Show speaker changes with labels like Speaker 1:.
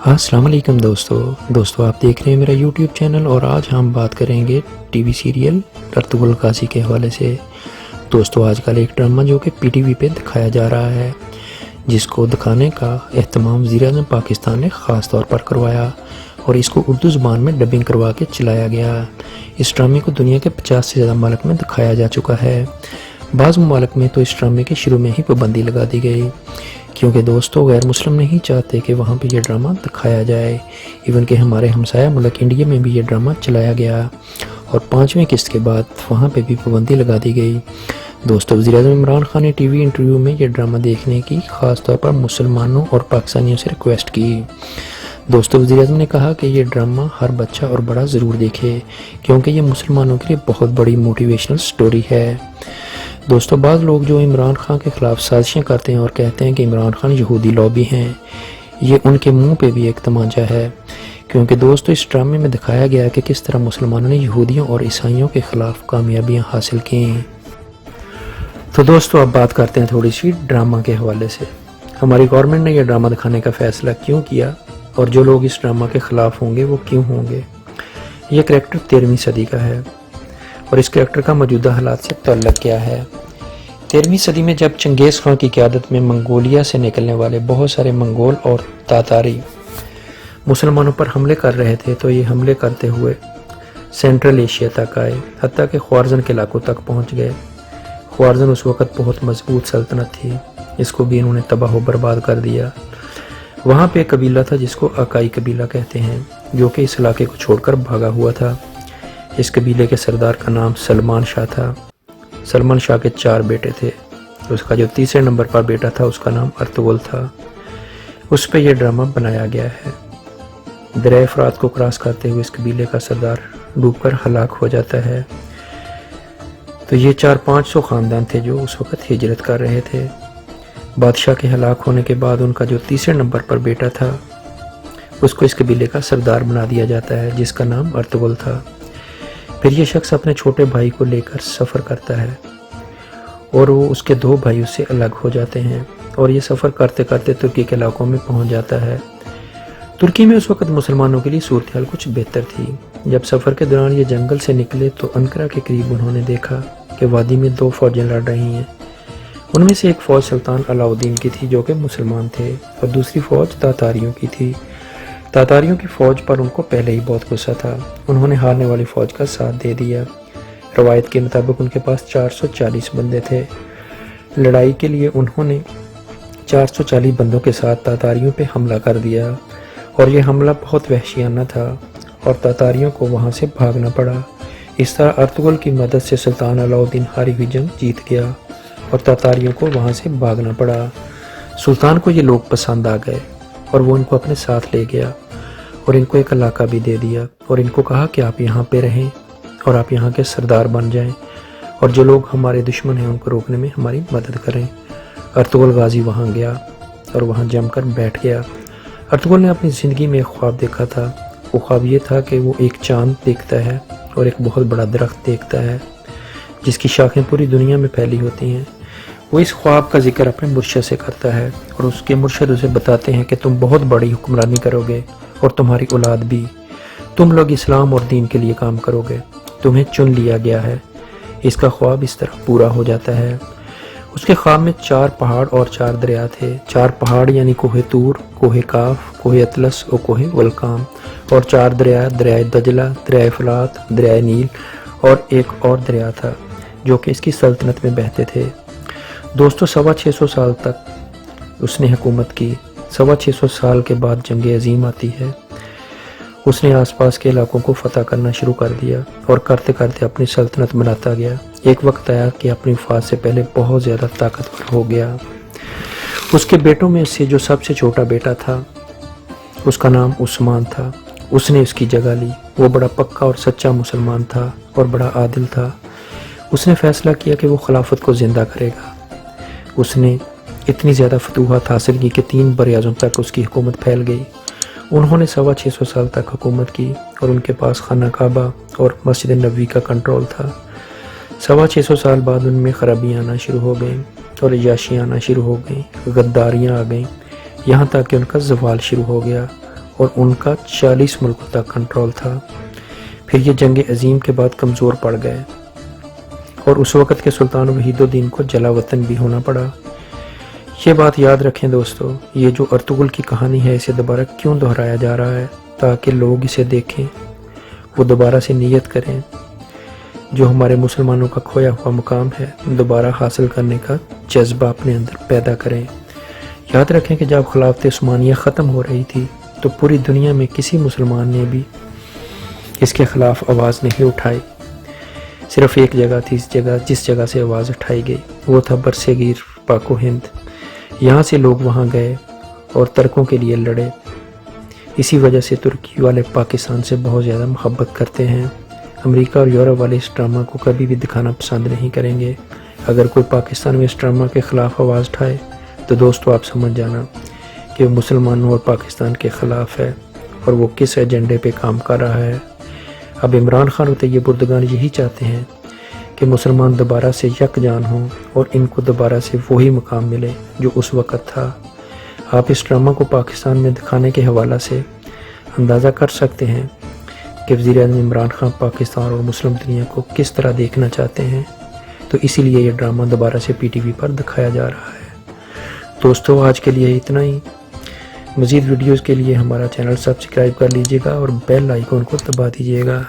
Speaker 1: السلام علیکم دوستو آپ دیکھ رہے ہیں میرا یوٹیوب چینل، اور آج ہم بات کریں گے T V serial Ertugrul Ghazi کے حوالے سے۔ دوستو آج کل ایک ڈرامہ جو کہ پی ٹی وی پہ دکھایا جا رہا ہے، جس کو دکھانے کا اہتمام وزیر اعظم پاکستان نے خاص طور پر کروایا اور اس کو اردو زبان میں ڈبنگ کروا کے چلایا گیا۔ اس ڈرامے کو دنیا کے 50 سے زیادہ ممالک میں دکھایا جا چکا ہے۔ بعض ممالک میں تو اس ڈرامے کے شروع میں ہی پابندی لگا دی گئی، کیونکہ دوستو غیر مسلم نہیں چاہتے کہ وہاں پہ یہ ڈرامہ دکھایا جائے۔ ایون کہ ہمارے ہمسایہ ملک انڈیا میں بھی یہ ڈرامہ چلایا گیا، اور 5ویں قسط کے بعد وہاں پہ بھی پابندی لگا دی گئی۔ دوستو وزیر اعظم عمران خان نے ٹی وی انٹرویو میں یہ ڈرامہ دیکھنے کی خاص طور پر مسلمانوں اور پاکستانیوں سے ریکویسٹ کی۔ دوستو وزیر اعظم نے کہا کہ یہ ڈرامہ ہر بچہ اور بڑا ضرور دیکھے، کیونکہ یہ مسلمانوں کے لیے بہت بڑی موٹیویشنل سٹوری ہے۔ دوستو بعض لوگ جو عمران خان کے خلاف سازشیں کرتے ہیں اور کہتے ہیں کہ عمران خان یہودی لابی ہیں، یہ ان کے منہ پہ بھی ایک تمانچہ ہے، کیونکہ دوستو اس ڈرامے میں دکھایا گیا ہے کہ کس طرح مسلمانوں نے یہودیوں اور عیسائیوں کے خلاف کامیابیاں حاصل کی ہیں۔ تو دوستو اب بات کرتے ہیں تھوڑی سی ڈرامہ کے حوالے سے۔ ہماری گورنمنٹ نے یہ ڈرامہ دکھانے کا فیصلہ کیوں کیا، اور جو لوگ اس ڈرامہ کے خلاف ہوں گے وہ کیوں ہوں گے۔ یہ کریکٹر 13ویں صدی کا ہے، اور اس کریکٹر کا موجودہ حالات سے تعلق کیا ہے۔ 13ویں صدی میں جب چنگیز خان کی قیادت میں منگولیا سے نکلنے والے بہت سارے منگول اور تاتاری مسلمانوں پر حملے کر رہے تھے، تو یہ حملے کرتے ہوئے سینٹرل ایشیا تک آئے، حتیٰ کہ خوارزم کے علاقوں تک پہنچ گئے۔ خوارزم اس وقت بہت مضبوط سلطنت تھی، اس کو بھی انہوں نے تباہ و برباد کر دیا۔ وہاں پہ ایک قبیلہ تھا جس کو اکائی قبیلہ کہتے ہیں، جو کہ اس علاقے کو چھوڑ کر بھاگا ہوا تھا۔ اس قبیلے کے سردار کا نام سلمان شاہ تھا۔ سلمان شاہ کے 4 بیٹے تھے، اس کا جو تیسرے نمبر پر بیٹا تھا اس کا نام ارطغرل تھا۔ اس پہ یہ ڈرامہ بنایا گیا ہے۔ دریائے فرات کو کراس کرتے ہوئے اس قبیلے کا سردار ڈوب کر ہلاک ہو جاتا ہے۔ تو یہ 400-500 خاندان تھے جو اس وقت ہجرت کر رہے تھے۔ بادشاہ کے ہلاک ہونے کے بعد ان کا جو تیسرے نمبر پر بیٹا تھا اس کو اس قبیلے کا سردار بنا دیا جاتا ہے، جس کا نام ارطغرل تھا۔ پھر یہ شخص اپنے چھوٹے بھائی کو لے کر سفر کرتا ہے، اور وہ اس کے 2 بھائی اس سے الگ ہو جاتے ہیں، اور یہ سفر کرتے کرتے ترکی کے علاقوں میں پہنچ جاتا ہے۔ ترکی میں اس وقت مسلمانوں کے لیے صورتحال کچھ بہتر تھی۔ جب سفر کے دوران یہ جنگل سے نکلے تو انقرہ کے قریب انہوں نے دیکھا کہ وادی میں 2 فوجیں لڑ رہی ہیں۔ ان میں سے ایک فوج سلطان علاؤالدین کی تھی جو کہ مسلمان تھے، اور دوسری فوج تاتاریوں کی تھی۔ تاتاریوں کی فوج پر ان کو پہلے ہی بہت غصہ تھا، انہوں نے ہارنے والی فوج کا ساتھ دے دیا۔ روایت کے مطابق ان کے پاس 440 بندے تھے۔ لڑائی کے لیے انہوں نے 440 بندوں کے ساتھ تاتاریوں پہ حملہ کر دیا، اور یہ حملہ بہت وحشیانہ تھا، اور تاتاریوں کو وہاں سے بھاگنا پڑا۔ اس طرح ارطغرل کی مدد سے سلطان علاؤالدین ہاری ہوئی جنگ جیت گیا، اور تاتاریوں کو وہاں سے بھاگنا پڑا۔ سلطان کو یہ لوگ پسند آ گئے، اور وہ ان کو اپنے ساتھ لے گیا، اور ان کو ایک علاقہ بھی دے دیا، اور ان کو کہا کہ آپ یہاں پہ رہیں اور آپ یہاں کے سردار بن جائیں، اور جو لوگ ہمارے دشمن ہیں ان کو روکنے میں ہماری مدد کریں۔ ارطغرل غازی وہاں گیا اور وہاں جم کر بیٹھ گیا۔ ارطغرل نے اپنی زندگی میں ایک خواب دیکھا تھا۔ وہ خواب یہ تھا کہ وہ ایک چاند دیکھتا ہے اور ایک بہت بڑا درخت دیکھتا ہے جس کی شاخیں پوری دنیا میں پھیلی ہوتی ہیں۔ وہ اس خواب کا ذکر اپنے مرشد سے کرتا ہے، اور اس کے مرشد اسے بتاتے ہیں کہ تم بہت بڑی حکمرانی کرو گے، اور تمہاری اولاد بھی۔ تم لوگ اسلام اور دین کے لیے کام کرو گے، تمہیں چن لیا گیا ہے۔ اس کا خواب اس طرح پورا ہو جاتا ہے۔ اس کے خواب میں 4 پہاڑ اور 4 دریا تھے۔ 4 پہاڑ یعنی کوہ طور، کوہ کاف، کوہ اطلس اور کوہ ولقام، اور 4 دریا، دریائے دجلہ، دریائے فرات، دریائے نیل، اور ایک اور دریا تھا جو کہ اس کی سلطنت میں بہتے تھے۔ دوستو 650 سال تک اس نے حکومت کی۔ 650 سال کے بعد جنگ عظیم آتی ہے۔ اس نے آس پاس کے علاقوں کو فتح کرنا شروع کر دیا، اور کرتے کرتے اپنی سلطنت بناتا گیا۔ ایک وقت آیا کہ اپنی وفات سے پہلے بہت زیادہ طاقتور ہو گیا۔ اس کے بیٹوں میں سے جو سب سے چھوٹا بیٹا تھا اس کا نام عثمان تھا، اس نے اس کی جگہ لی۔ وہ بڑا پکا اور سچا مسلمان تھا اور بڑا عادل تھا۔ اس نے فیصلہ کیا کہ وہ خلافت کو زندہ کرے گا۔ اس نے اتنی زیادہ فتوحات حاصل کی کہ 3 براعظم تک اس کی حکومت پھیل گئی۔ انہوں نے 625 سال تک حکومت کی، اور ان کے پاس خانہ کعبہ اور مسجد نبوی کا کنٹرول تھا۔ 625 سال بعد ان میں خرابیاں آنا شروع ہو گئیں، اور عیاشیاں آنا شروع ہو گئیں، غداریاں آ گئیں، یہاں تک کہ ان کا زوال شروع ہو گیا، اور ان کا 40 ملکوں تک کنٹرول تھا۔ پھر یہ جنگ عظیم کے بعد کمزور پڑ گئے اور اس وقت کے سلطان وحید الدین کو جلا وطن بھی ہونا پڑا۔ یہ بات یاد رکھیں دوستو، یہ جو ارطغرل کی کہانی ہے اسے دوبارہ کیوں دہرایا جا رہا ہے؟ تاکہ لوگ اسے دیکھیں، وہ دوبارہ سے نیت کریں، جو ہمارے مسلمانوں کا کھویا ہوا مقام ہے دوبارہ حاصل کرنے کا جذبہ اپنے اندر پیدا کریں۔ یاد رکھیں کہ جب خلافت عثمانیہ ختم ہو رہی تھی تو پوری دنیا میں کسی مسلمان نے بھی اس کے خلاف آواز نہیں اٹھائی۔ صرف ایک جگہ تھی جس جگہ سے آواز اٹھائی گئی، وہ تھا برصغیر پاک و ہند۔ یہاں سے لوگ وہاں گئے اور ترکوں کے لیے لڑے۔ اسی وجہ سے ترکی والے پاکستان سے بہت زیادہ محبت کرتے ہیں۔ امریکہ اور یورپ والے اس ڈرامہ کو کبھی بھی دکھانا پسند نہیں کریں گے۔ اگر کوئی پاکستان میں اس ڈرامہ کے خلاف آواز اٹھائے تو دوستو آپ سمجھ جانا کہ وہ مسلمانوں اور پاکستان کے خلاف ہے اور وہ کس ایجنڈے پہ کام کر رہا ہے۔ اب عمران خان و طیب اردگان یہی چاہتے ہیں کہ مسلمان دوبارہ سے یک جان ہوں اور ان کو دوبارہ سے وہی مقام ملے جو اس وقت تھا۔ آپ اس ڈرامہ کو پاکستان میں دکھانے کے حوالہ سے اندازہ کر سکتے ہیں کہ وزیر اعظم عمران خان پاکستان اور مسلم دنیا کو کس طرح دیکھنا چاہتے ہیں، تو اسی لیے یہ ڈرامہ دوبارہ سے پی ٹی وی پر دکھایا جا رہا ہے۔ دوستو آج کے لیے اتنا ہی۔ مزید ویڈیوز کے لیے ہمارا چینل سبسکرائب کر لیجئے گا اور بیل آئیکن کو دبا دیجئے گا۔